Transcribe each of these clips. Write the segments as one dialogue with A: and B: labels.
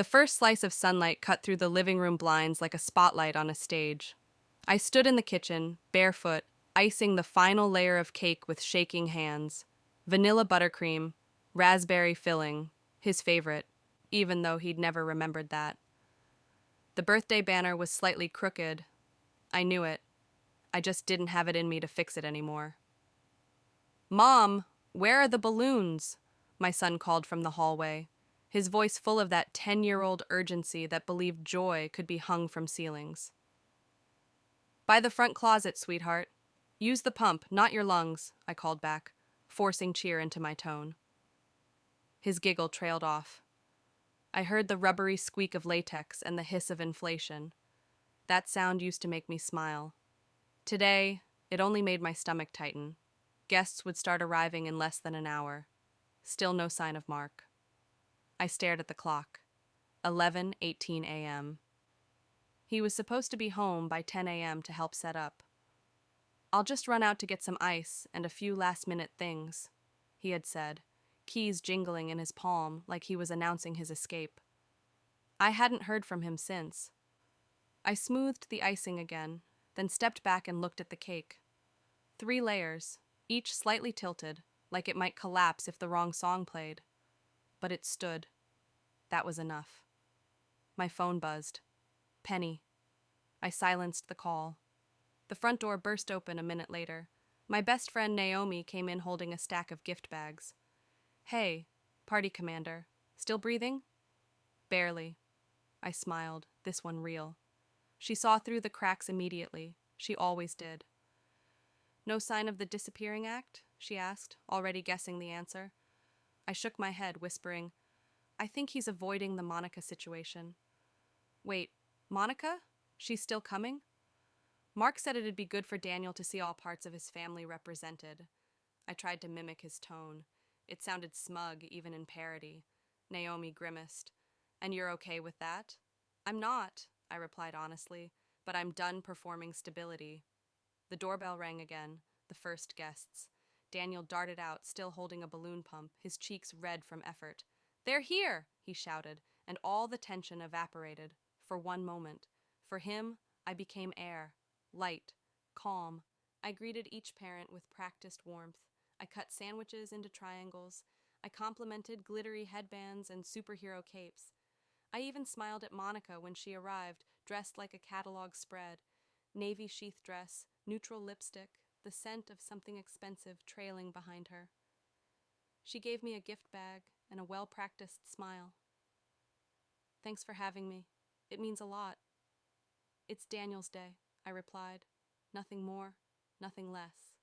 A: The first slice of sunlight cut through the living room blinds like a spotlight on a stage. I stood in the kitchen, barefoot, icing the final layer of cake with shaking hands. Vanilla buttercream, raspberry filling, his favorite, even though he'd never remembered that. The birthday banner was slightly crooked. I knew it. I just didn't have it in me to fix it anymore. "Mom, where are the balloons?" my son called from the hallway, his voice full of that 10-year-old urgency that believed joy could be hung from ceilings. "By the front closet, sweetheart. Use the pump, not your lungs," I called back, forcing cheer into my tone. His giggle trailed off. I heard the rubbery squeak of latex and the hiss of inflation. That sound used to make me smile. Today, it only made my stomach tighten. Guests would start arriving in less than an hour. Still no sign of Mark. I stared at the clock. 11:18 a.m. He was supposed to be home by 10 a.m. to help set up. "I'll just run out to get some ice and a few last-minute things," he had said, keys jingling in his palm like he was announcing his escape. I hadn't heard from him since. I smoothed the icing again, then stepped back and looked at the cake. 3 layers, each slightly tilted, like it might collapse if the wrong song played. But it stood. That was enough. My phone buzzed. Penny. I silenced the call. The front door burst open a minute later. My best friend Naomi came in holding a stack of gift bags. "Hey, party commander. Still breathing?" "Barely." I smiled, this one real. She saw through the cracks immediately. She always did. "No sign of the disappearing act?" she asked, already guessing the answer. I shook my head, whispering, "I think he's avoiding the Monica situation." "Wait, Monica? She's still coming?" "Mark said it'd be good for Daniel to see all parts of his family represented." I tried to mimic his tone. It sounded smug, even in parody. Naomi grimaced. "And you're okay with that?" "I'm not," I replied honestly, "but I'm done performing stability." The doorbell rang again, the first guests. Daniel darted out, still holding a balloon pump, his cheeks red from effort. "They're here!" he shouted, and all the tension evaporated. For one moment. For him, I became air. Light. Calm. I greeted each parent with practiced warmth. I cut sandwiches into triangles. I complimented glittery headbands and superhero capes. I even smiled at Monica when she arrived, dressed like a catalog spread. Navy sheath dress, neutral lipstick, the scent of something expensive trailing behind her. She gave me a gift bag and a well-practiced smile. "Thanks for having me. It means a lot." "It's Daniel's day," I replied. Nothing more, nothing less.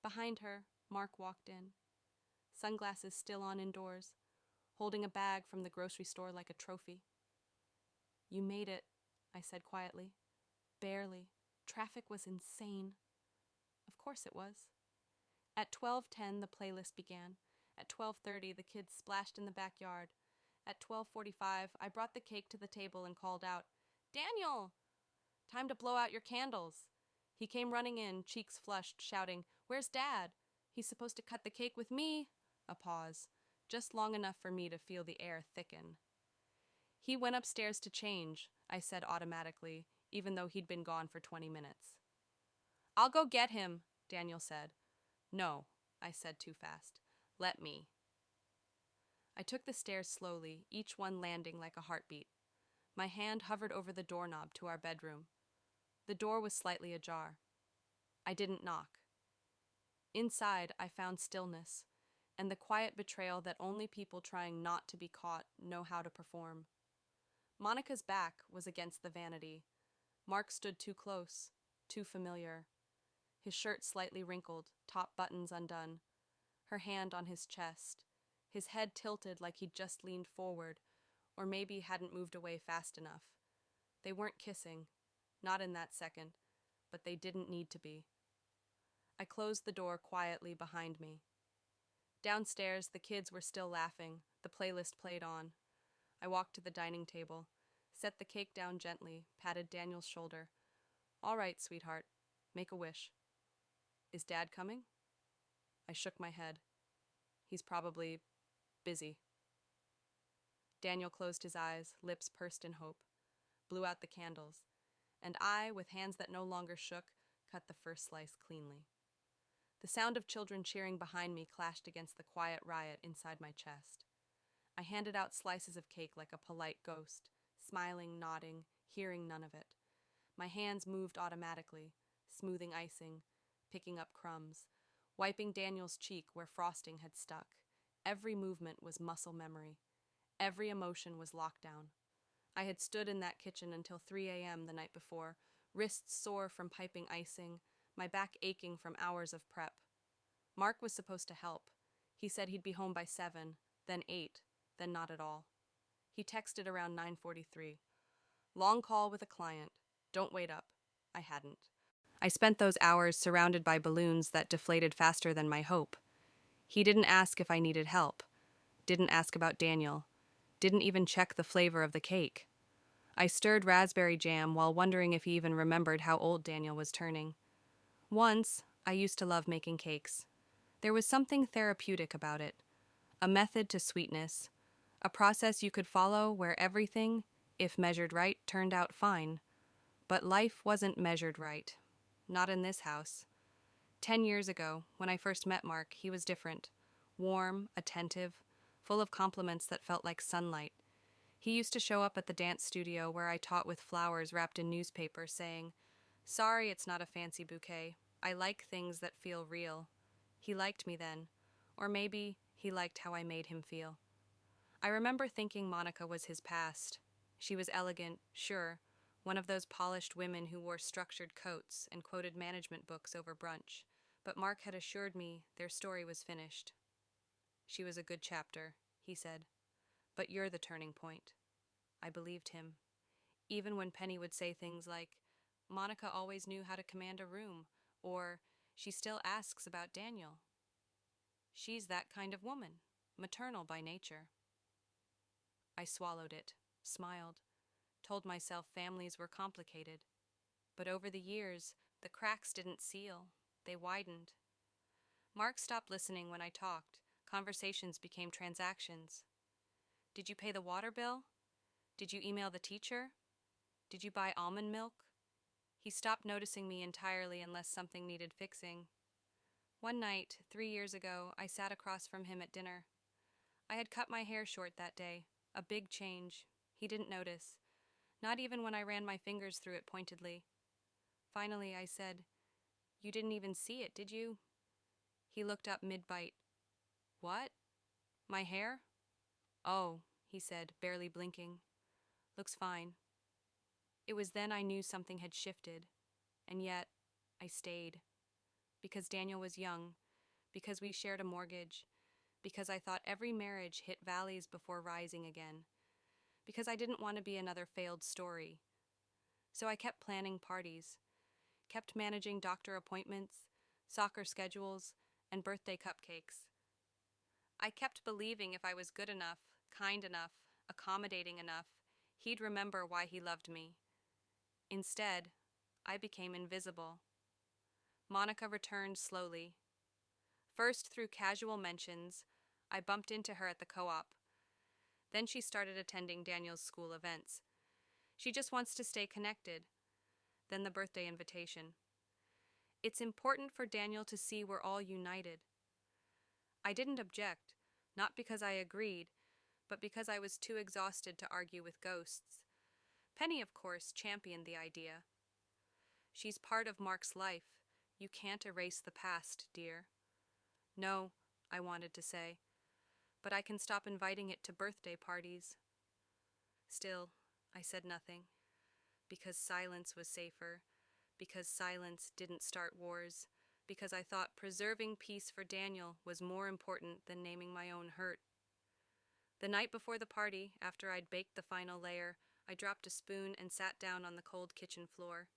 A: Behind her, Mark walked in, sunglasses still on indoors, holding a bag from the grocery store like a trophy. "You made it," I said quietly. "Barely. Traffic was insane." Of course it was. At 12:10 the playlist began. At 12:30 the kids splashed in the backyard. At 12:45 I brought the cake to the table and called out, "Daniel! Time to blow out your candles." He came running in, cheeks flushed, shouting, "Where's Dad? He's supposed to cut the cake with me." A pause, just long enough for me to feel the air thicken. "He went upstairs to change," I said automatically, even though he'd been gone for 20 minutes. "I'll go get him," Daniel said. "No," I said too fast. "Let me." I took the stairs slowly, each one landing like a heartbeat. My hand hovered over the doorknob to our bedroom. The door was slightly ajar. I didn't knock. Inside, I found stillness, and the quiet betrayal that only people trying not to be caught know how to perform. Monica's back was against the vanity. Mark stood too close, too familiar. His shirt slightly wrinkled, top buttons undone. Her hand on his chest. His head tilted like he'd just leaned forward, or maybe hadn't moved away fast enough. They weren't kissing, not in that second, but they didn't need to be. I closed the door quietly behind me. Downstairs, the kids were still laughing. The playlist played on. I walked to the dining table, set the cake down gently, patted Daniel's shoulder. "All right, sweetheart. Make a wish." "Is Dad coming?" I shook my head. "He's probably busy." Daniel closed his eyes, lips pursed in hope, blew out the candles, and I, with hands that no longer shook, cut the first slice cleanly. The sound of children cheering behind me clashed against the quiet riot inside my chest. I handed out slices of cake like a polite ghost, smiling, nodding, hearing none of it. My hands moved automatically, smoothing icing, picking up crumbs, wiping Daniel's cheek where frosting had stuck. Every movement was muscle memory. Every emotion was lockdown. I had stood in that kitchen until 3 a.m. the night before, wrists sore from piping icing, my back aching from hours of prep. Mark was supposed to help. He said he'd be home by 7, then 8, then not at all. He texted around 9:43. Long call with a client. Don't wait up. I hadn't. I spent those hours surrounded by balloons that deflated faster than my hope. He didn't ask if I needed help. Didn't ask about Daniel. Didn't even check the flavor of the cake. I stirred raspberry jam while wondering if he even remembered how old Daniel was turning. Once, I used to love making cakes. There was something therapeutic about it. A method to sweetness. A process you could follow where everything, if measured right, turned out fine. But life wasn't measured right. Not in this house. 10 years ago, when I first met Mark, he was different. Warm, attentive, full of compliments that felt like sunlight. He used to show up at the dance studio where I taught with flowers wrapped in newspaper, saying, "Sorry it's not a fancy bouquet. I like things that feel real." He liked me then. Or maybe he liked how I made him feel. I remember thinking Monica was his past. She was elegant, sure, one of those polished women who wore structured coats and quoted management books over brunch. But Mark had assured me their story was finished. "She was a good chapter," he said. "But you're the turning point." I believed him. Even when Penny would say things like, "Monica always knew how to command a room," or "She still asks about Daniel." She's that kind of woman, maternal by nature. I swallowed it, smiled, told myself families were complicated. But over the years, the cracks didn't seal, they widened. Mark stopped listening when I talked. Conversations became transactions. "Did you pay the water bill? Did you email the teacher? Did you buy almond milk?" He stopped noticing me entirely unless something needed fixing. One night, 3 years ago, I sat across from him at dinner. I had cut my hair short that day, a big change. He didn't notice, not even when I ran my fingers through it pointedly. Finally, I said, "You didn't even see it, did you?" He looked up mid-bite. "What? My hair?" "Oh," he said, barely blinking. "Looks fine." It was then I knew something had shifted, and yet I stayed. Because Daniel was young, because we shared a mortgage, because I thought every marriage hit valleys before rising again, because I didn't want to be another failed story. So I kept planning parties, kept managing doctor appointments, soccer schedules, and birthday cupcakes. I kept believing if I was good enough, kind enough, accommodating enough, he'd remember why he loved me. Instead, I became invisible. Monica returned slowly. First through casual mentions, I bumped into her at the co-op. Then she started attending Daniel's school events. She just wants to stay connected. Then the birthday invitation. It's important for Daniel to see we're all united. I didn't object, not because I agreed, but because I was too exhausted to argue with ghosts. Penny, of course, championed the idea. "She's part of Mark's life. You can't erase the past, dear." "No," I wanted to say, "but I can stop inviting it to birthday parties." Still, I said nothing, because silence was safer, because silence didn't start wars, because I thought preserving peace for Daniel was more important than naming my own hurt. The night before the party, after I'd baked the final layer, I dropped a spoon and sat down on the cold kitchen floor.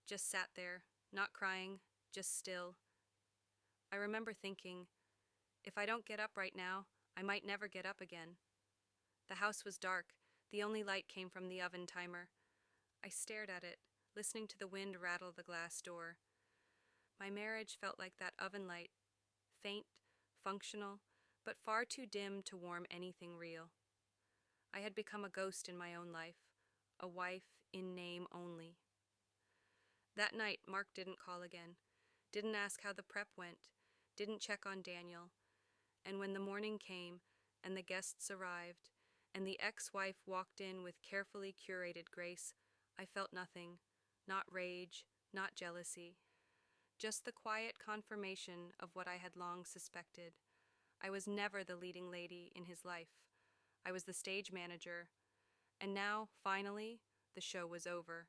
A: Just sat there, not crying, just still. I remember thinking, if I don't get up right now, I might never get up again. The house was dark. The only light came from the oven timer. I stared at it, listening to the wind rattle the glass door. My marriage felt like that oven light, faint, functional, but far too dim to warm anything real. I had become a ghost in my own life, a wife in name only. That night, Mark didn't call again, didn't ask how the prep went, didn't check on Daniel. And when the morning came, and the guests arrived, and the ex-wife walked in with carefully curated grace, I felt nothing, not rage, not jealousy, just the quiet confirmation of what I had long suspected. I was never the leading lady in his life. I was the stage manager. And now, finally, the show was over.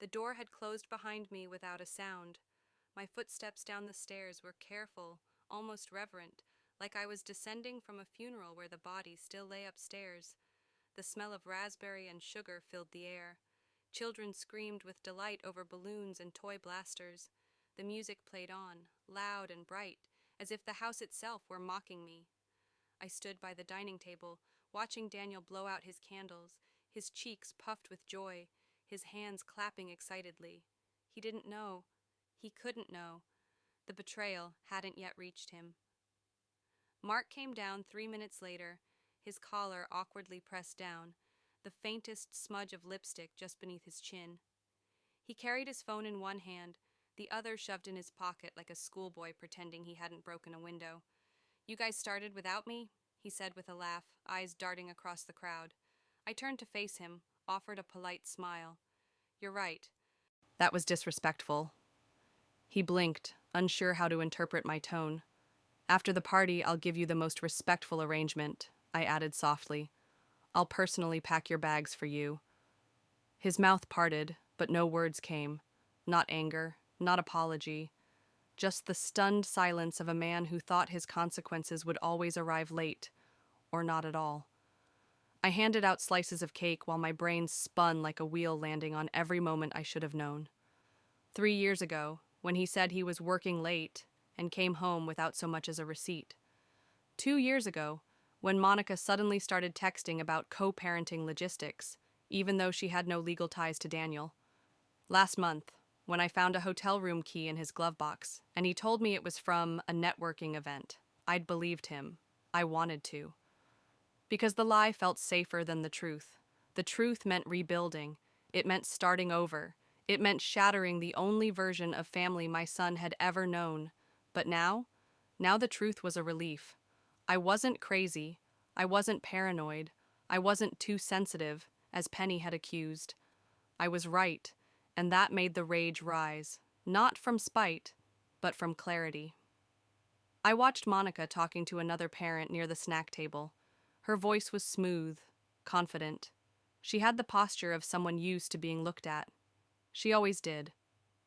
A: The door had closed behind me without a sound. My footsteps down the stairs were careful, almost reverent, like I was descending from a funeral where the body still lay upstairs. The smell of raspberry and sugar filled the air. Children screamed with delight over balloons and toy blasters. The music played on, loud and bright, as if the house itself were mocking me. I stood by the dining table, watching Daniel blow out his candles, his cheeks puffed with joy, his hands clapping excitedly. He didn't know. He couldn't know. The betrayal hadn't yet reached him. Mark came down 3 minutes later, his collar awkwardly pressed down, the faintest smudge of lipstick just beneath his chin. He carried his phone in one hand, the other shoved in his pocket like a schoolboy pretending he hadn't broken a window. "You guys started without me?" he said with a laugh, eyes darting across the crowd. I turned to face him, offered a polite smile. "You're right. That was disrespectful." He blinked, unsure how to interpret my tone. "After the party, I'll give you the most respectful arrangement," I added softly. "I'll personally pack your bags for you." His mouth parted, but no words came. Not anger, not apology. Just the stunned silence of a man who thought his consequences would always arrive late, or not at all. I handed out slices of cake while my brain spun like a wheel landing on every moment I should have known. 3 years ago, when he said he was working late and came home without so much as a receipt. 2 years ago, when Monica suddenly started texting about co-parenting logistics, even though she had no legal ties to Daniel. Last month, when I found a hotel room key in his glove box, and he told me it was from a networking event. I'd believed him. I wanted to. Because the lie felt safer than the truth. The truth meant rebuilding. It meant starting over. It meant shattering the only version of family my son had ever known. But now the truth was a relief. I wasn't crazy. I wasn't paranoid. I wasn't too sensitive, as Penny had accused. I was right, and that made the rage rise, not from spite, but from clarity. I watched Monica talking to another parent near the snack table. Her voice was smooth, confident. She had the posture of someone used to being looked at. She always did.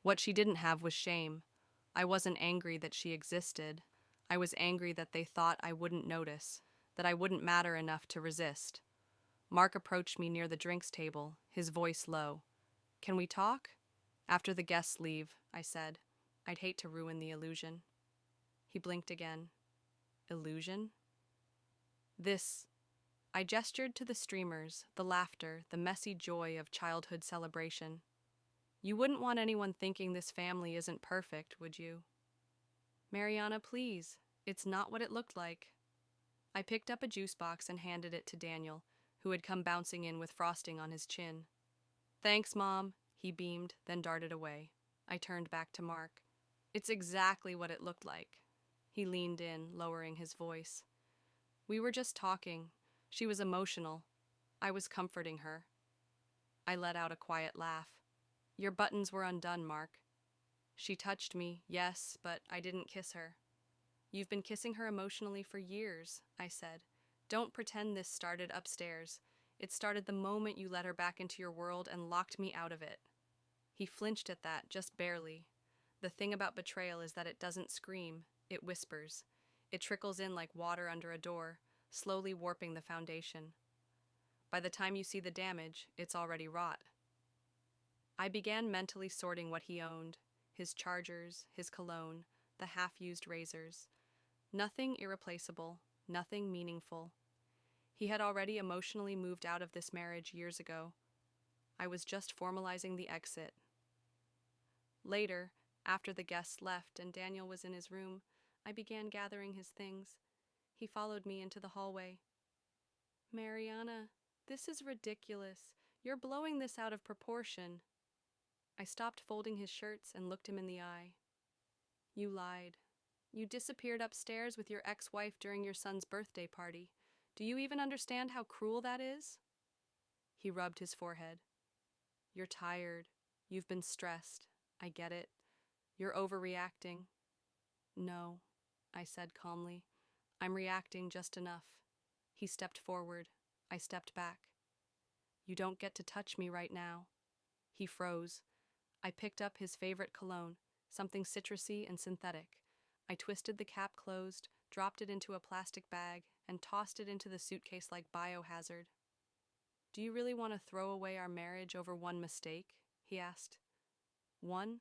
A: What she didn't have was shame. I wasn't angry that she existed. I was angry that they thought I wouldn't notice, that I wouldn't matter enough to resist. Mark approached me near the drinks table, his voice low. "Can we talk?" "After the guests leave," I said. "I'd hate to ruin the illusion." He blinked again. Illusion? This. I gestured to the streamers, the laughter, the messy joy of childhood celebration. "You wouldn't want anyone thinking this family isn't perfect, would you?" "Mariana, please. It's not what it looked like." I picked up a juice box and handed it to Daniel, who had come bouncing in with frosting on his chin. "Thanks, Mom," he beamed, then darted away. I turned back to Mark. "It's exactly what it looked like." He leaned in, lowering his voice. "We were just talking. She was emotional. I was comforting her." I let out a quiet laugh. "Your buttons were undone, Mark." "She touched me, yes, but I didn't kiss her." "You've been kissing her emotionally for years," I said. "Don't pretend this started upstairs. It started the moment you let her back into your world and locked me out of it." He flinched at that, just barely. The thing about betrayal is that it doesn't scream, it whispers. It trickles in like water under a door, slowly warping the foundation. By the time you see the damage, it's already wrought. I began mentally sorting what he owned, his chargers, his cologne, the half-used razors. Nothing irreplaceable, nothing meaningful. He had already emotionally moved out of this marriage years ago. I was just formalizing the exit. Later, after the guests left and Daniel was in his room, I began gathering his things. He followed me into the hallway. Mariana, this is ridiculous. You're blowing this out of proportion. I stopped folding his shirts and looked him in the eye. You lied. You disappeared upstairs with your ex-wife during your son's birthday party. Do you even understand how cruel that is? He rubbed his forehead. You're tired. You've been stressed. I get it. You're overreacting. No, I said calmly. I'm reacting just enough. He stepped forward. I stepped back. You don't get to touch me right now. He froze. I picked up his favorite cologne, something citrusy and synthetic. I twisted the cap closed, dropped it into a plastic bag, and tossed it into the suitcase like biohazard. Do you really want to throw away our marriage over one mistake? He asked. One?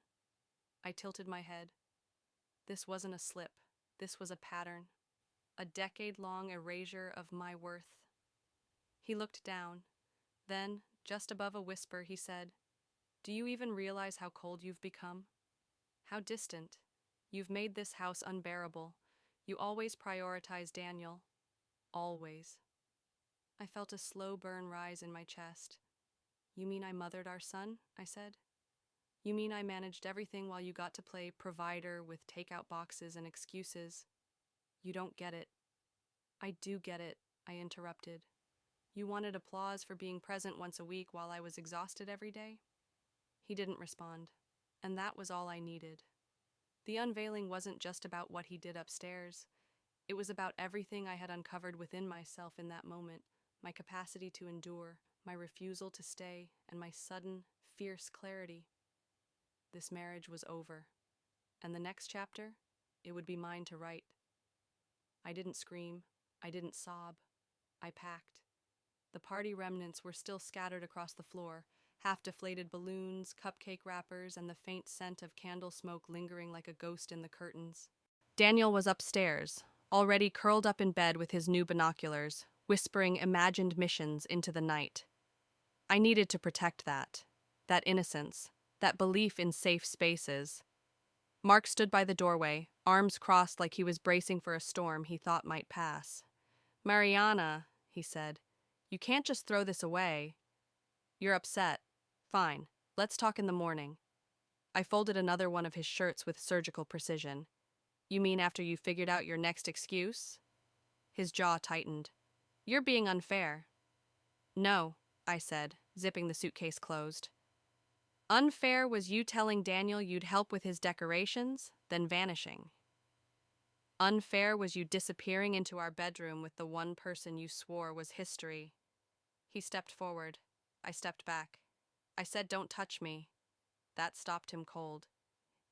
A: I tilted my head. This wasn't a slip. This was a pattern. A decade-long erasure of my worth. He looked down. Then, just above a whisper, he said, Do you even realize how cold you've become? How distant? You've made this house unbearable. You always prioritize Daniel. Always. I felt a slow burn rise in my chest. You mean I mothered our son? I said. You mean I managed everything while you got to play provider with takeout boxes and excuses? You don't get it. I do get it, I interrupted. You wanted applause for being present once a week while I was exhausted every day? He didn't respond, and that was all I needed. The unveiling wasn't just about what he did upstairs. It was about everything I had uncovered within myself in that moment, my capacity to endure, my refusal to stay, and my sudden, fierce clarity. This marriage was over, and the next chapter, it would be mine to write. I didn't scream. I didn't sob. I packed. The party remnants were still scattered across the floor, half-deflated balloons, cupcake wrappers, and the faint scent of candle smoke lingering like a ghost in the curtains. Daniel was upstairs, already curled up in bed with his new binoculars, whispering imagined missions into the night. I needed to protect that innocence, that belief in safe spaces. Mark stood by the doorway, arms crossed like he was bracing for a storm he thought might pass. Mariana, he said, you can't just throw this away. You're upset. Fine, let's talk in the morning. I folded another one of his shirts with surgical precision. You mean after you figured out your next excuse? His jaw tightened. You're being unfair. No, I said, zipping the suitcase closed. Unfair was you telling Daniel you'd help with his decorations, then vanishing. Unfair was you disappearing into our bedroom with the one person you swore was history. He stepped forward. I stepped back. I said, don't touch me. That stopped him cold.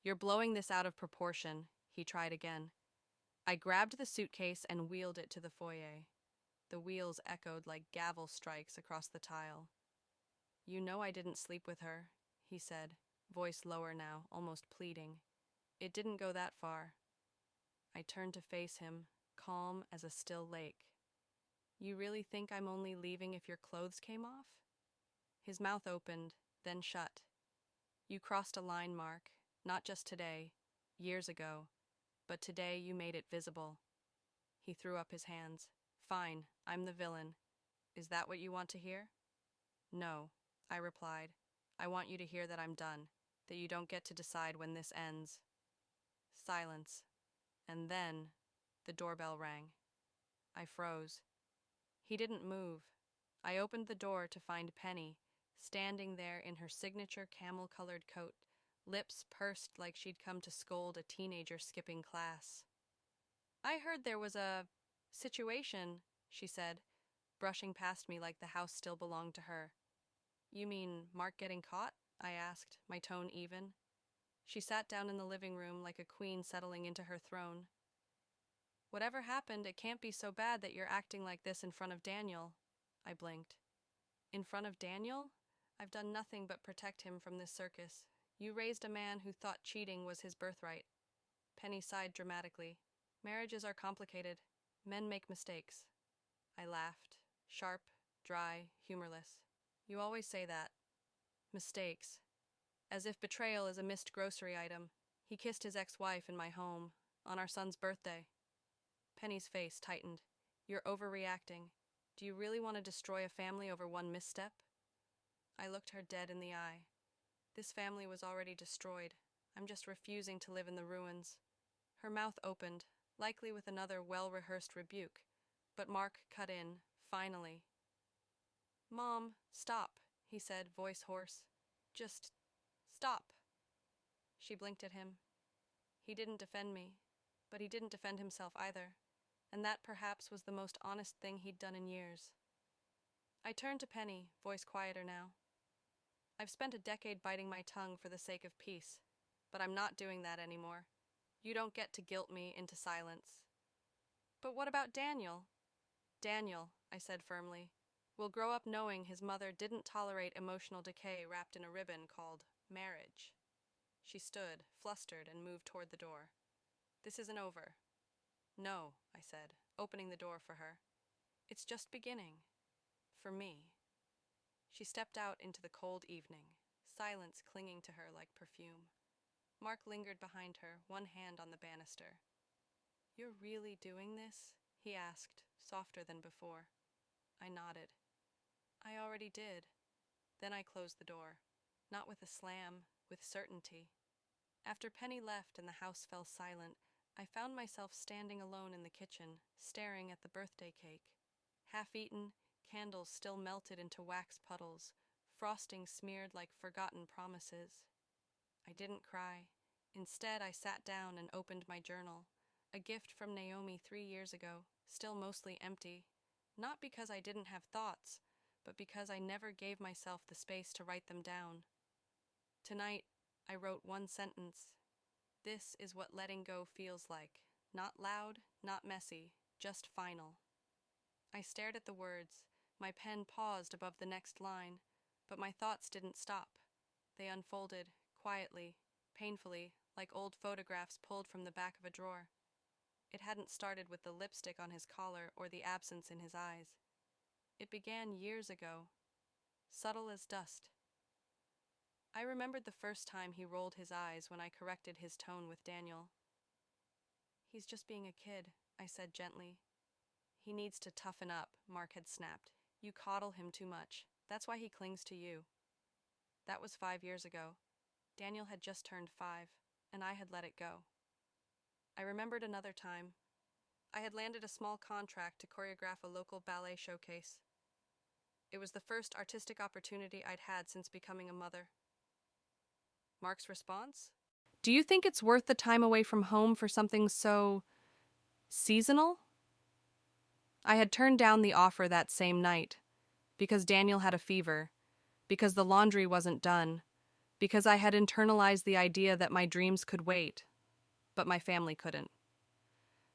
A: You're blowing this out of proportion, he tried again. I grabbed the suitcase and wheeled it to the foyer. The wheels echoed like gavel strikes across the tile. You know I didn't sleep with her, he said, voice lower now, almost pleading. It didn't go that far. I turned to face him, calm as a still lake. You really think I'm only leaving if your clothes came off? His mouth opened, then shut. You crossed a line, Mark, not just today, years ago, but today you made it visible. He threw up his hands. Fine, I'm the villain. Is that what you want to hear? No, I replied. I want you to hear that I'm done, that you don't get to decide when this ends. Silence. And then, the doorbell rang. I froze. He didn't move. I opened the door to find Penny, standing there in her signature camel-colored coat, lips pursed like she'd come to scold a teenager skipping class. I heard there was a situation, she said, brushing past me like the house still belonged to her. You mean Mark getting caught? I asked, my tone even. She sat down in the living room like a queen settling into her throne. Whatever happened, it can't be so bad that you're acting like this in front of Daniel. I blinked. In front of Daniel? I've done nothing but protect him from this circus. You raised a man who thought cheating was his birthright. Penny sighed dramatically. Marriages are complicated. Men make mistakes. I laughed. Sharp, dry, humorless. You always say that. Mistakes. As if betrayal is a missed grocery item. He kissed his ex-wife in my home, on our son's birthday. Penny's face tightened. You're overreacting. Do you really want to destroy a family over one misstep? I looked her dead in the eye. This family was already destroyed. I'm just refusing to live in the ruins. Her mouth opened, likely with another well-rehearsed rebuke, but Mark cut in, finally. "Mom, stop," he said, voice hoarse. "Just stop." She blinked at him. He didn't defend me, but he didn't defend himself either, and that perhaps was the most honest thing he'd done in years. I turned to Penny, voice quieter now. "I've spent a decade biting my tongue for the sake of peace, but I'm not doing that anymore. You don't get to guilt me into silence." "But what about Daniel?" "Daniel," I said firmly, "will grow up knowing his mother didn't tolerate emotional decay wrapped in a ribbon called marriage." She stood, flustered, and moved toward the door. "This isn't over." "No," I said, opening the door for her. "It's just beginning. For me." She stepped out into the cold evening, silence clinging to her like perfume. Mark lingered behind her, one hand on the banister. "You're really doing this?" he asked, softer than before. I nodded. "I already did." Then I closed the door. Not with a slam, with certainty. After Penny left and the house fell silent, I found myself standing alone in the kitchen, staring at the birthday cake. Half-eaten, candles still melted into wax puddles, frosting smeared like forgotten promises. I didn't cry. Instead, I sat down and opened my journal, a gift from Naomi 3 years ago, still mostly empty. Not because I didn't have thoughts, but because I never gave myself the space to write them down. Tonight, I wrote one sentence. This is what letting go feels like. Not loud, not messy, just final. I stared at the words. My pen paused above the next line, but my thoughts didn't stop. They unfolded, quietly, painfully, like old photographs pulled from the back of a drawer. It hadn't started with the lipstick on his collar or the absence in his eyes. It began years ago, subtle as dust. I remembered the first time he rolled his eyes when I corrected his tone with Daniel. "He's just being a kid," I said gently. "He needs to toughen up," Mark had snapped. "You coddle him too much. That's why he clings to you." That was 5 years ago. Daniel had just turned 5, and I had let it go. I remembered another time. I had landed a small contract to choreograph a local ballet showcase. It was the first artistic opportunity I'd had since becoming a mother. Mark's response? "Do you think it's worth the time away from home for something so seasonal?" I had turned down the offer that same night, because Daniel had a fever, because the laundry wasn't done, because I had internalized the idea that my dreams could wait, but my family couldn't.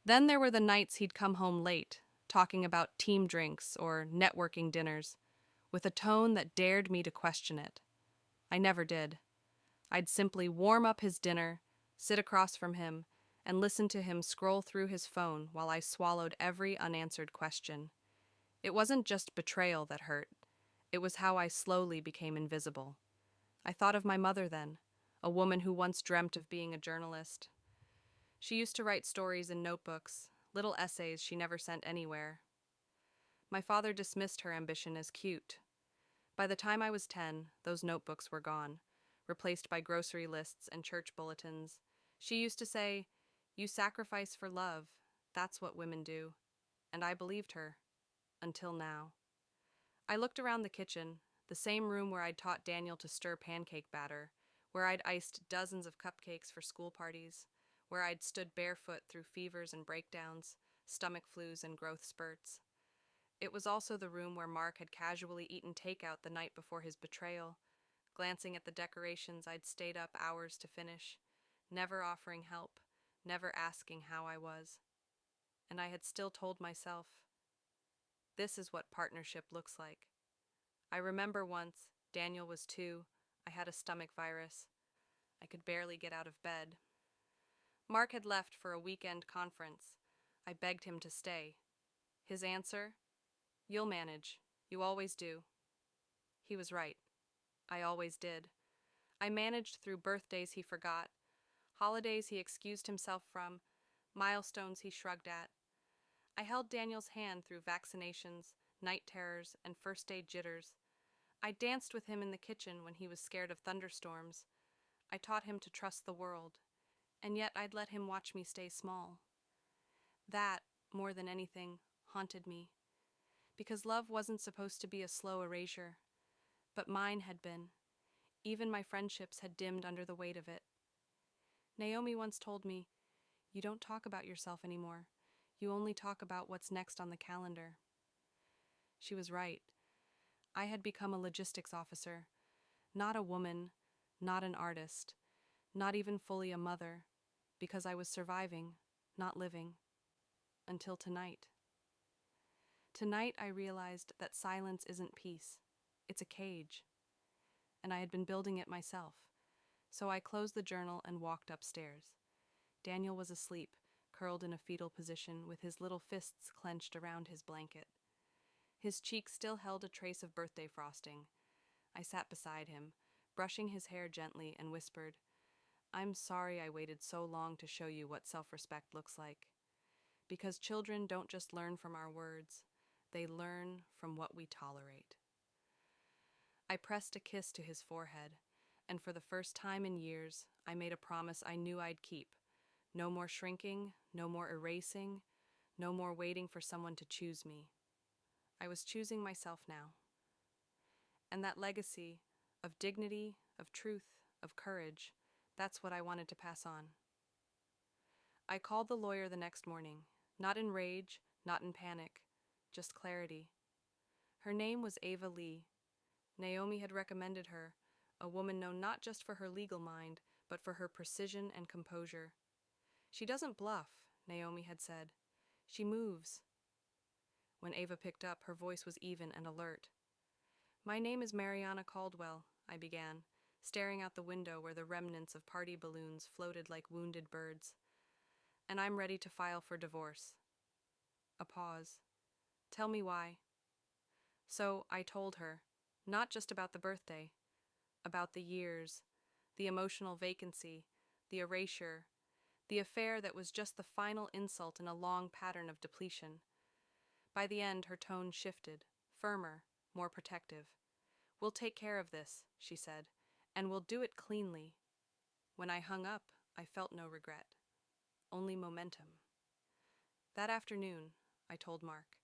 A: Then there were the nights he'd come home late, talking about team drinks or networking dinners, with a tone that dared me to question it. I never did. I'd simply warm up his dinner, sit across from him, and listen to him scroll through his phone while I swallowed every unanswered question. It wasn't just betrayal that hurt. It was how I slowly became invisible. I thought of my mother then, a woman who once dreamt of being a journalist. She used to write stories in notebooks, little essays she never sent anywhere. My father dismissed her ambition as cute. By the time I was 10, those notebooks were gone, replaced by grocery lists and church bulletins. She used to say, "You sacrifice for love. That's what women do." And I believed her. Until now. I looked around the kitchen, the same room where I'd taught Daniel to stir pancake batter, where I'd iced dozens of cupcakes for school parties, where I'd stood barefoot through fevers and breakdowns, stomach flus and growth spurts. It was also the room where Mark had casually eaten takeout the night before his betrayal, glancing at the decorations I'd stayed up hours to finish, never offering help, never asking how I was. And I had still told myself, this is what partnership looks like. I remember once, Daniel was 2, I had a stomach virus. I could barely get out of bed. Mark had left for a weekend conference. I begged him to stay. His answer? "You'll manage. You always do." He was right. I always did. I managed through birthdays he forgot, holidays he excused himself from, milestones he shrugged at. I held Daniel's hand through vaccinations, night terrors, and first-day jitters. I danced with him in the kitchen when he was scared of thunderstorms. I taught him to trust the world, and yet I'd let him watch me stay small. That, more than anything, haunted me, because love wasn't supposed to be a slow erasure, but mine had been. Even my friendships had dimmed under the weight of it. Naomi once told me, "You don't talk about yourself anymore. You only talk about what's next on the calendar." She was right. I had become a logistics officer, not a woman, not an artist, not even fully a mother, because I was surviving, not living, until tonight. Tonight I realized that silence isn't peace. It's a cage. And I had been building it myself. So I closed the journal and walked upstairs. Daniel was asleep, curled in a fetal position with his little fists clenched around his blanket. His cheeks still held a trace of birthday frosting. I sat beside him, brushing his hair gently, and whispered, "I'm sorry I waited so long to show you what self-respect looks like. Because children don't just learn from our words, they learn from what we tolerate." I pressed a kiss to his forehead, and for the first time in years, I made a promise I knew I'd keep. No more shrinking, no more erasing, no more waiting for someone to choose me. I was choosing myself now. And that legacy of dignity, of truth, of courage, that's what I wanted to pass on. I called the lawyer the next morning, not in rage, not in panic, just clarity. Her name was Ava Lee. Naomi had recommended her, a woman known not just for her legal mind, but for her precision and composure. "She doesn't bluff," Naomi had said. "She moves." When Ava picked up, her voice was even and alert. "My name is Mariana Caldwell," I began, staring out the window where the remnants of party balloons floated like wounded birds. "And I'm ready to file for divorce." A pause. "Tell me why." So I told her, not just about the birthday, about the years, the emotional vacancy, the erasure, the affair that was just the final insult in a long pattern of depletion. By the end, her tone shifted, firmer, more protective. "We'll take care of this," she said, "and we'll do it cleanly." When I hung up, I felt no regret, only momentum. That afternoon, I told Mark.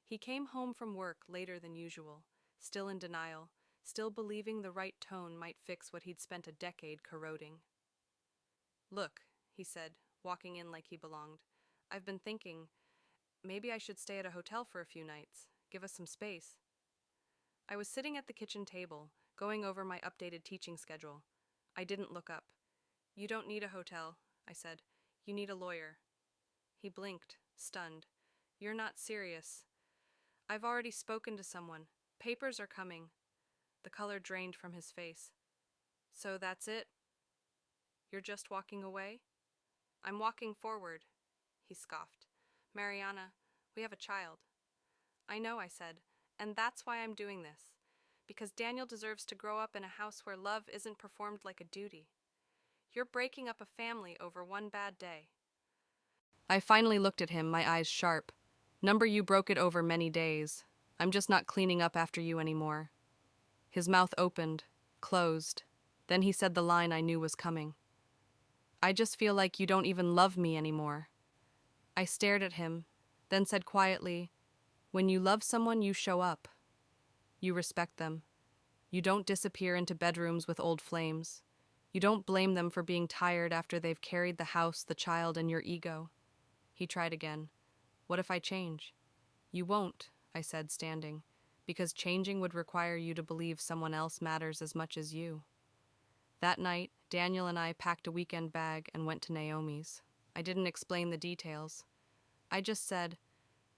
A: He came home from work later than usual, still in denial, still believing the right tone might fix what he'd spent a decade corroding. "Look," he said, walking in like he belonged, "I've been thinking, maybe I should stay at a hotel for a few nights, give us some space." I was sitting at the kitchen table, going over my updated teaching schedule. I didn't look up. "You don't need a hotel," I said. "You need a lawyer." He blinked, stunned. "You're not serious." "I've already spoken to someone. Papers are coming." The color drained from his face. "So that's it? You're just walking away?" "I'm walking forward," he scoffed. "Mariana, we have a child." "I know," I said, "and that's why I'm doing this. Because Daniel deserves to grow up in a house where love isn't performed like a duty. You're breaking up a family over one bad day." I finally looked at him, my eyes sharp. "Number, you broke it over many days. I'm just not cleaning up after you anymore." His mouth opened, closed. Then he said the line I knew was coming. "I just feel like you don't even love me anymore." I stared at him, then said quietly, "When you love someone, you show up. You respect them. You don't disappear into bedrooms with old flames. You don't blame them for being tired after they've carried the house, the child, and your ego." He tried again. "What if I change?" "You won't," I said, standing, "because changing would require you to believe someone else matters as much as you." That night, Daniel and I packed a weekend bag and went to Naomi's. I didn't explain the details. I just said,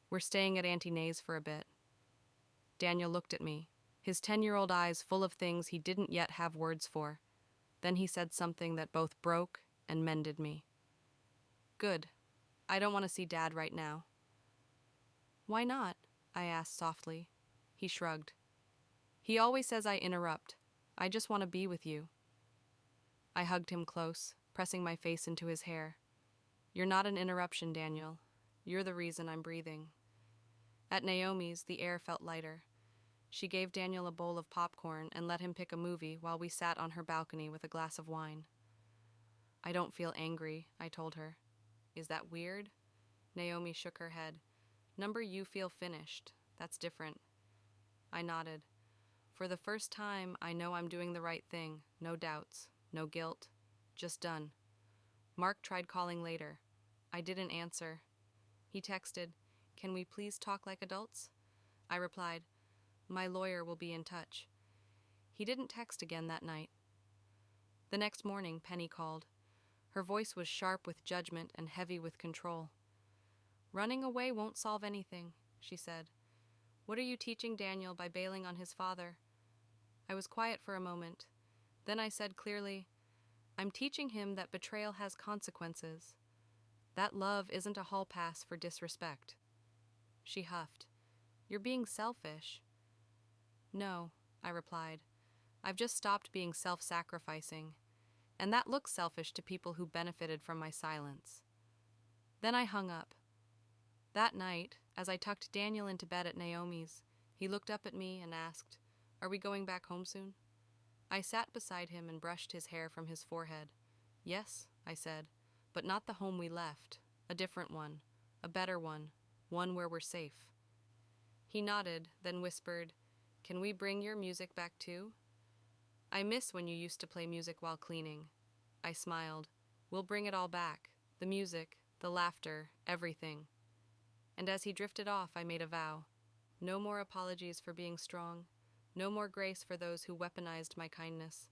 A: "We're staying at Auntie Nay's for a bit." Daniel looked at me, his 10-year-old eyes full of things he didn't yet have words for. Then he said something that both broke and mended me. "Good. I don't want to see Dad right now." "Why not?" I asked softly. He shrugged. "He always says I interrupt. I just want to be with you." I hugged him close, pressing my face into his hair. "You're not an interruption, Daniel. You're the reason I'm breathing." At Naomi's, the air felt lighter. She gave Daniel a bowl of popcorn and let him pick a movie while we sat on her balcony with a glass of wine. I don't feel angry, I told her. Is that weird? Naomi shook her head. Number you feel finished. That's different. I nodded. For the first time, I know I'm doing the right thing. No doubts. No guilt. Just done. Mark tried calling later. I didn't answer. He texted, "Can we please talk like adults?" I replied, "My lawyer will be in touch." He didn't text again that night. The next morning, Penny called. Her voice was sharp with judgment and heavy with control. "Running away won't solve anything," she said. "What are you teaching Daniel by bailing on his father?" I was quiet for a moment. Then I said clearly, "I'm teaching him that betrayal has consequences. That love isn't a hall pass for disrespect." She huffed. "You're being selfish." "No," I replied. "I've just stopped being self-sacrificing. And that looks selfish to people who benefited from my silence." Then I hung up. That night, as I tucked Daniel into bed at Naomi's, he looked up at me and asked, "Are we going back home soon?" I sat beside him and brushed his hair from his forehead. "Yes," I said, "but not the home we left. A different one. A better one. One where we're safe." He nodded, then whispered, "Can we bring your music back too? I miss when you used to play music while cleaning." I smiled. "We'll bring it all back. The music, the laughter, everything." And as he drifted off, I made a vow. No more apologies for being strong. No more grace for those who weaponized my kindness.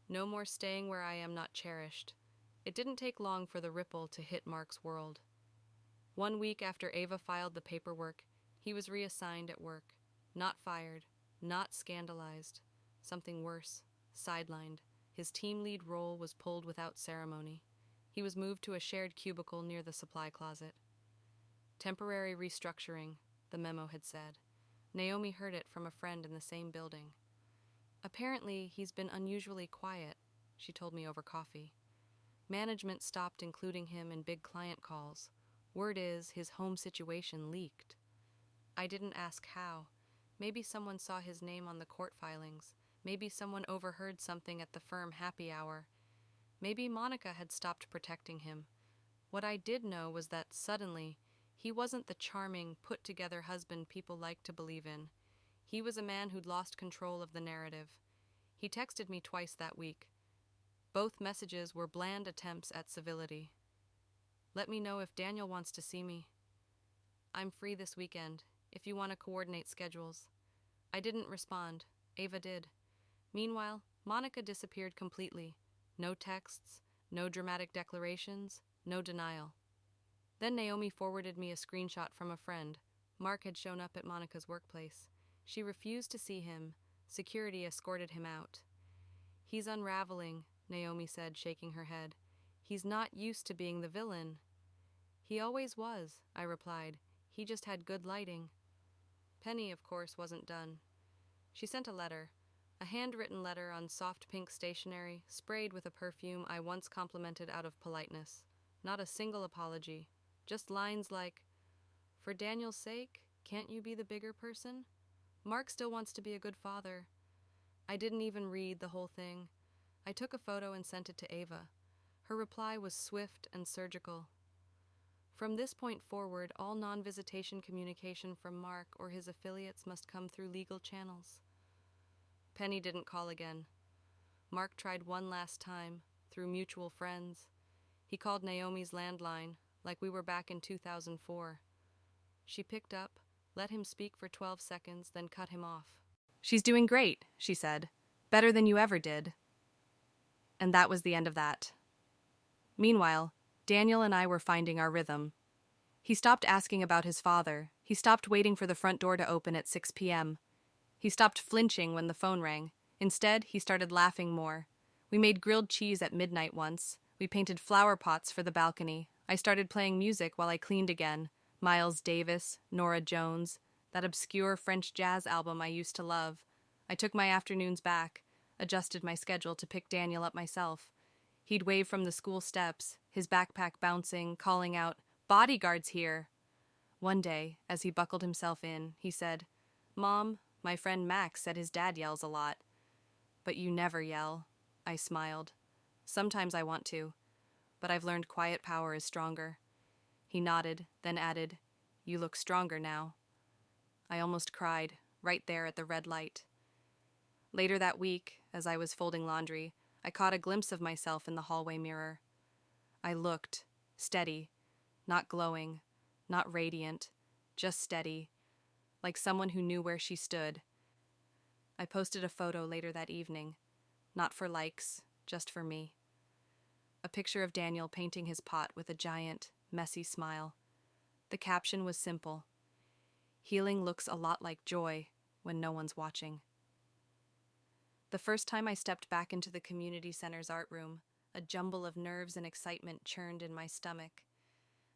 A: No more staying where I am not cherished. It didn't take long for the ripple to hit Mark's world. 1 week after Ava filed the paperwork, he was reassigned at work. Not fired, not scandalized. Something worse, sidelined. His team lead role was pulled without ceremony. He was moved to a shared cubicle near the supply closet. "Temporary restructuring," the memo had said. Naomi heard it from a friend in the same building. "Apparently, he's been unusually quiet," she told me over coffee. "Management stopped including him in big client calls. Word is, his home situation leaked." I didn't ask how. Maybe someone saw his name on the court filings. Maybe someone overheard something at the firm happy hour. Maybe Monica had stopped protecting him. What I did know was that, suddenly, he wasn't the charming, put-together husband people like to believe in. He was a man who'd lost control of the narrative. He texted me twice that week. Both messages were bland attempts at civility. "Let me know if Daniel wants to see me. I'm free this weekend, if you want to coordinate schedules." I didn't respond. Ava did. Meanwhile, Monica disappeared completely. No texts, no dramatic declarations, no denial. Then Naomi forwarded me a screenshot from a friend. Mark had shown up at Monica's workplace. She refused to see him. Security escorted him out. "He's unraveling," Naomi said, shaking her head. "He's not used to being the villain." "He always was," I replied. "He just had good lighting." Penny, of course, wasn't done. She sent a letter. A handwritten letter on soft pink stationery, sprayed with a perfume I once complimented out of politeness. Not a single apology. Just lines like, "For Daniel's sake, can't you be the bigger person? Mark still wants to be a good father." I didn't even read the whole thing. I took a photo and sent it to Ava. Her reply was swift and surgical. "From this point forward, all non-visitation communication from Mark or his affiliates must come through legal channels." Penny didn't call again. Mark tried one last time, through mutual friends. He called Naomi's landline, like we were back in 2004. She picked up, let him speak for 12 seconds, then cut him off. "She's doing great," she said. "Better than you ever did." And that was the end of that. Meanwhile, Daniel and I were finding our rhythm. He stopped asking about his father. He stopped waiting for the front door to open at 6 p.m. He stopped flinching when the phone rang. Instead, he started laughing more. We made grilled cheese at midnight once. We painted flower pots for the balcony. I started playing music while I cleaned again. Miles Davis, Nora Jones, that obscure French jazz album I used to love. I took my afternoons back, adjusted my schedule to pick Daniel up myself. He'd wave from the school steps, his backpack bouncing, calling out, "Bodyguard's here!" One day, as he buckled himself in, he said, "Mom, my friend Max said his dad yells a lot." "But you never yell." I smiled. "Sometimes I want to, but I've learned quiet power is stronger." He nodded, then added, "You look stronger now." I almost cried, right there at the red light. Later that week, as I was folding laundry, I caught a glimpse of myself in the hallway mirror. I looked, steady, not glowing, not radiant, just steady, like someone who knew where she stood. I posted a photo later that evening, not for likes, just for me. A picture of Daniel painting his pot with a giant, messy smile. The caption was simple: "Healing looks a lot like joy when no one's watching." The first time I stepped back into the community center's art room, a jumble of nerves and excitement churned in my stomach.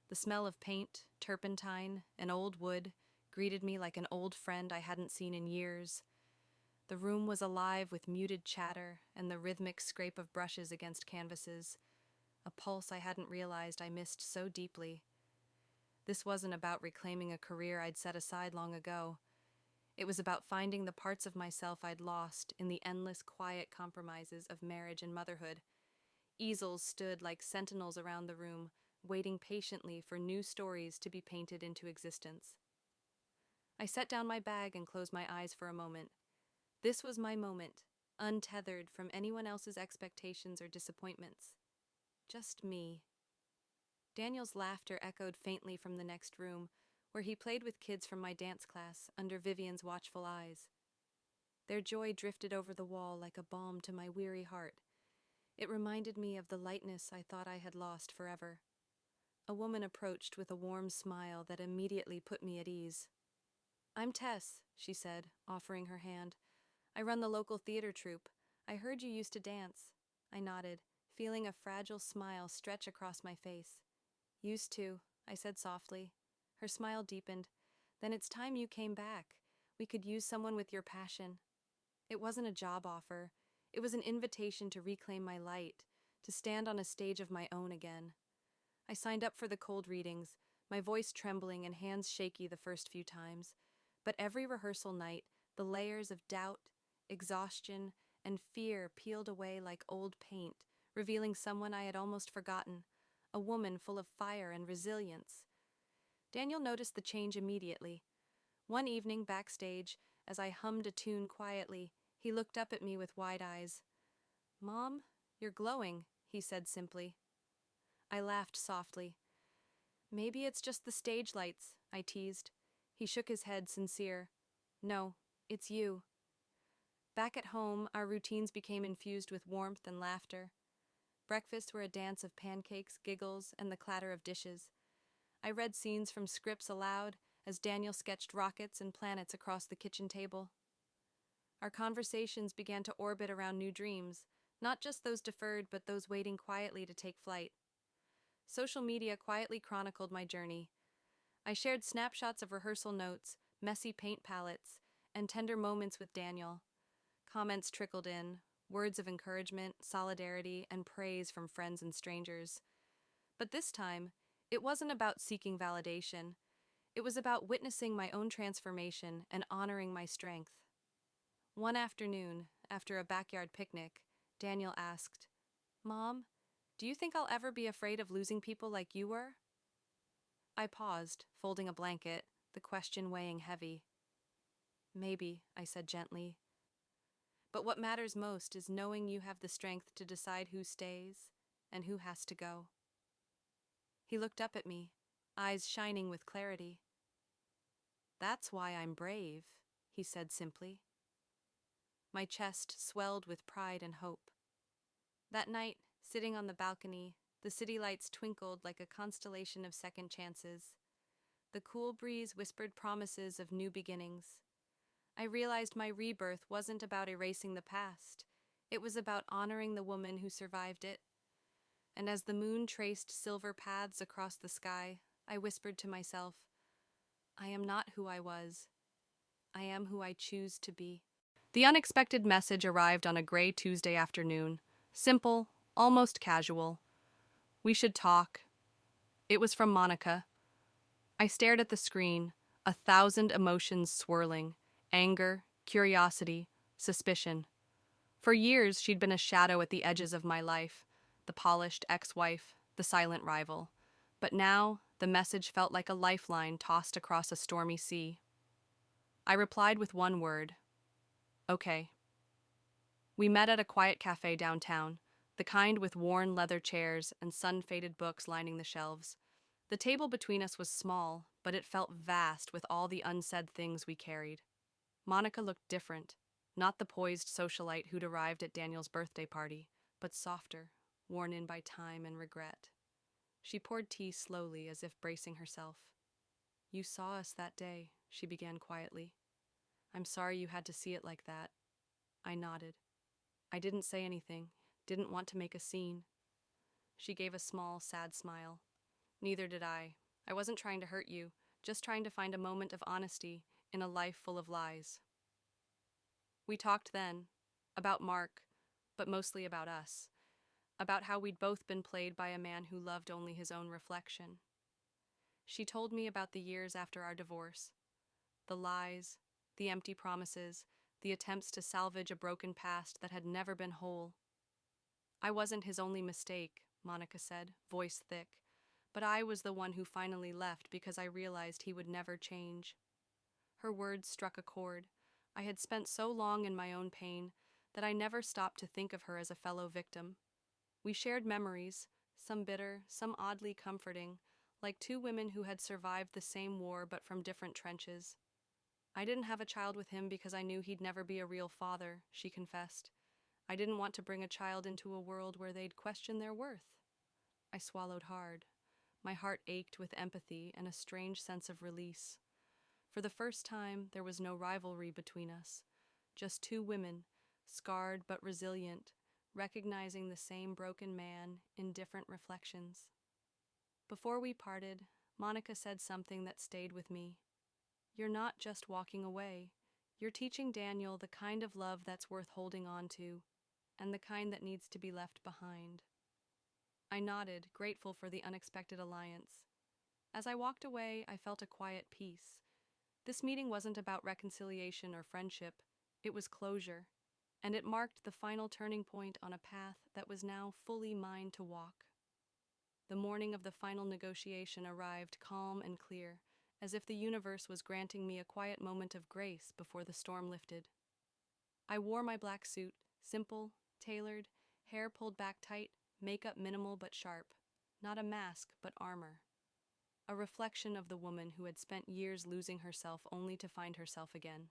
A: The smell of paint, turpentine, and old wood greeted me like an old friend I hadn't seen in years. The room was alive with muted chatter and the rhythmic scrape of brushes against canvases, a pulse I hadn't realized I missed so deeply. This wasn't about reclaiming a career I'd set aside long ago. It was about finding the parts of myself I'd lost in the endless quiet compromises of marriage and motherhood. Easels stood like sentinels around the room, waiting patiently for new stories to be painted into existence. I set down my bag and closed my eyes for a moment. This was my moment, untethered from anyone else's expectations or disappointments. Just me. Daniel's laughter echoed faintly from the next room, where he played with kids from my dance class under Vivian's watchful eyes. Their joy drifted over the wall like a balm to my weary heart. It reminded me of the lightness I thought I had lost forever. A woman approached with a warm smile that immediately put me at ease. "I'm Tess," she said, offering her hand. "I run the local theater troupe. I heard you used to dance." I nodded, feeling a fragile smile stretch across my face. "Used to," I said softly. Her smile deepened. "Then it's time you came back. We could use someone with your passion." It wasn't a job offer. It was an invitation to reclaim my light, to stand on a stage of my own again. I signed up for the cold readings, my voice trembling and hands shaky the first few times. But every rehearsal night, the layers of doubt, exhaustion, and fear peeled away like old paint, revealing someone I had almost forgotten, a woman full of fire and resilience. Daniel noticed the change immediately. One evening backstage, as I hummed a tune quietly, he looked up at me with wide eyes. "Mom, you're glowing," he said simply. I laughed softly. "Maybe it's just the stage lights," I teased. He shook his head, sincere. "No, it's you." Back at home, our routines became infused with warmth and laughter. Breakfasts were a dance of pancakes, giggles, and the clatter of dishes. I read scenes from scripts aloud as Daniel sketched rockets and planets across the kitchen table. Our conversations began to orbit around new dreams, not just those deferred, but those waiting quietly to take flight. Social media quietly chronicled my journey. I shared snapshots of rehearsal notes, messy paint palettes, and tender moments with Daniel. Comments trickled in, words of encouragement, solidarity, and praise from friends and strangers. But this time, it wasn't about seeking validation. It was about witnessing my own transformation and honoring my strength. One afternoon, after a backyard picnic, Daniel asked, "Mom, do you think I'll ever be afraid of losing people like you were?" I paused, folding a blanket, the question weighing heavy. "Maybe," I said gently. "But what matters most is knowing you have the strength to decide who stays and who has to go." He looked up at me, eyes shining with clarity. "That's why I'm brave," he said simply. My chest swelled with pride and hope. That night, sitting on the balcony, the city lights twinkled like a constellation of second chances. The cool breeze whispered promises of new beginnings. I realized my rebirth wasn't about erasing the past. It was about honoring the woman who survived it. And as the moon traced silver paths across the sky, I whispered to myself, "I am not who I was. I am who I choose to be." The unexpected message arrived on a gray Tuesday afternoon. Simple, almost casual. "We should talk." It was from Monica. I stared at the screen, 1,000 emotions swirling: anger, curiosity, suspicion. For years, she'd been a shadow at the edges of my life, the polished ex-wife, the silent rival. But now, the message felt like a lifeline tossed across a stormy sea. I replied with one word: okay. We met at a quiet cafe downtown, the kind with worn leather chairs and sun-faded books lining the shelves. The table between us was small, but it felt vast with all the unsaid things we carried. Monica looked different, not the poised socialite who'd arrived at Daniel's birthday party, but softer, worn in by time and regret. She poured tea slowly as if bracing herself. "You saw us that day," she began quietly. "I'm sorry you had to see it like that." I nodded. I didn't say anything, didn't want to make a scene. She gave a small, sad smile. "Neither did I. I wasn't trying to hurt you, just trying to find a moment of honesty in a life full of lies." We talked then, about Mark, but mostly about us, about how we'd both been played by a man who loved only his own reflection. She told me about the years after our divorce, the lies, the empty promises, the attempts to salvage a broken past that had never been whole. "I wasn't his only mistake," Monica said, voice thick, "but I was the one who finally left because I realized he would never change." Her words struck a chord. I had spent so long in my own pain that I never stopped to think of her as a fellow victim. We shared memories, some bitter, some oddly comforting, like two women who had survived the same war but from different trenches. "I didn't have a child with him because I knew he'd never be a real father," she confessed. "I didn't want to bring a child into a world where they'd question their worth." I swallowed hard. My heart ached with empathy and a strange sense of release. For the first time, there was no rivalry between us, just two women, scarred but resilient, recognizing the same broken man in different reflections. Before we parted, Monica said something that stayed with me. "You're not just walking away. You're teaching Daniel the kind of love that's worth holding on to, and the kind that needs to be left behind." I nodded, grateful for the unexpected alliance. As I walked away, I felt a quiet peace. This meeting wasn't about reconciliation or friendship, it was closure, and it marked the final turning point on a path that was now fully mine to walk. The morning of the final negotiation arrived calm and clear, as if the universe was granting me a quiet moment of grace before the storm lifted. I wore my black suit, simple, tailored, hair pulled back tight, makeup minimal but sharp. Not a mask, but armor. A reflection of the woman who had spent years losing herself only to find herself again.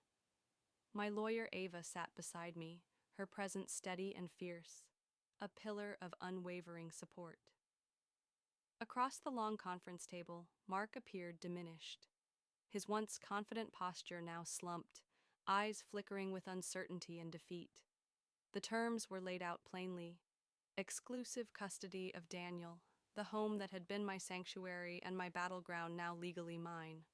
A: My lawyer Ava sat beside me, her presence steady and fierce, a pillar of unwavering support. Across the long conference table, Mark appeared diminished. His once confident posture now slumped, eyes flickering with uncertainty and defeat. The terms were laid out plainly: exclusive custody of Daniel, the home that had been my sanctuary and my battleground now legally mine.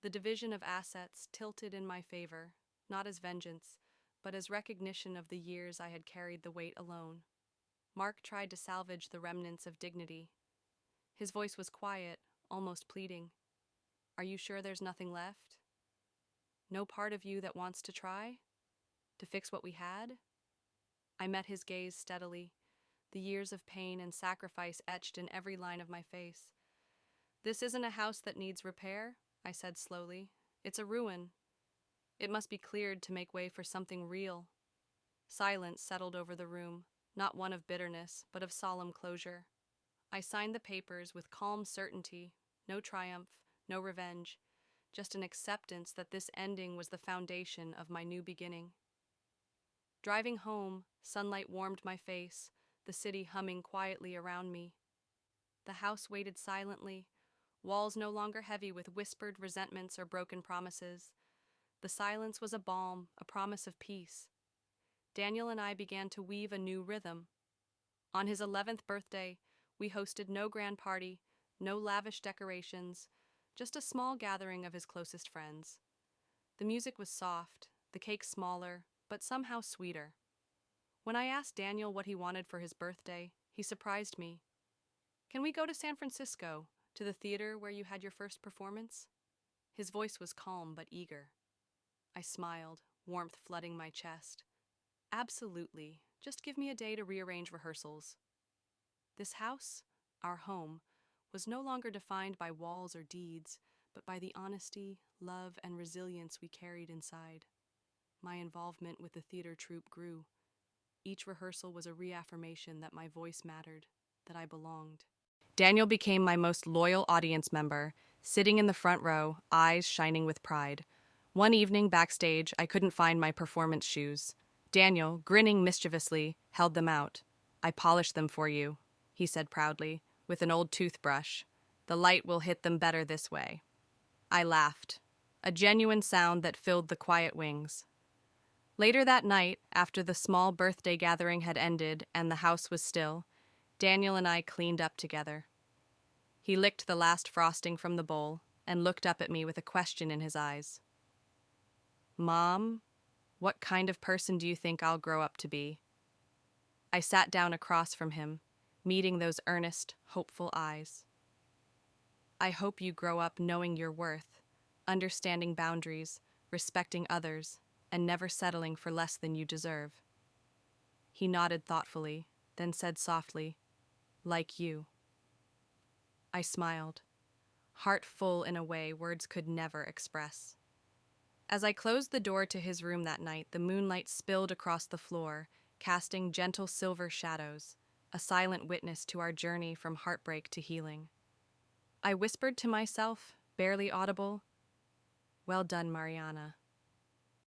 A: The division of assets tilted in my favor, not as vengeance, but as recognition of the years I had carried the weight alone. Mark tried to salvage the remnants of dignity. His voice was quiet, almost pleading. "Are you sure there's nothing left? No part of you that wants to try? To fix what we had?" I met his gaze steadily, the years of pain and sacrifice etched in every line of my face. "This isn't a house that needs repair," I said slowly. "It's a ruin. It must be cleared to make way for something real." Silence settled over the room, not one of bitterness, but of solemn closure. I signed the papers with calm certainty, no triumph, no revenge, just an acceptance that this ending was the foundation of my new beginning. Driving home, sunlight warmed my face, the city humming quietly around me. The house waited silently, walls no longer heavy with whispered resentments or broken promises. The silence was a balm, a promise of peace. Daniel and I began to weave a new rhythm. On his 11th birthday, we hosted no grand party, no lavish decorations, just a small gathering of his closest friends. The music was soft, the cake smaller, but somehow sweeter. When I asked Daniel what he wanted for his birthday, he surprised me. "Can we go to San Francisco? To the theater where you had your first performance? His voice was calm but eager. I smiled, warmth flooding my chest. Absolutely. Just give me a day to rearrange rehearsals. This house, our home, was no longer defined by walls or deeds, but by the honesty, love, and resilience we carried inside. My involvement with the theater troupe grew. Each rehearsal was a reaffirmation that my voice mattered, that I belonged. Daniel became my most loyal audience member, sitting in the front row, eyes shining with pride. One evening backstage, I couldn't find my performance shoes. Daniel, grinning mischievously, held them out. "I polished them for you," he said proudly, with an old toothbrush. "The light will hit them better this way." I laughed, a genuine sound that filled the quiet wings. Later that night, after the small birthday gathering had ended and the house was still, Daniel and I cleaned up together. He licked the last frosting from the bowl and looked up at me with a question in his eyes. "Mom, what kind of person do you think I'll grow up to be?" I sat down across from him, meeting those earnest, hopeful eyes. "I hope you grow up knowing your worth, understanding boundaries, respecting others, and never settling for less than you deserve." He nodded thoughtfully, then said softly, "Like you." I smiled, heart full in a way words could never express. As I closed the door to his room that night, the moonlight spilled across the floor, casting gentle silver shadows, a silent witness to our journey from heartbreak to healing. I whispered to myself, barely audible, "Well done, Mariana."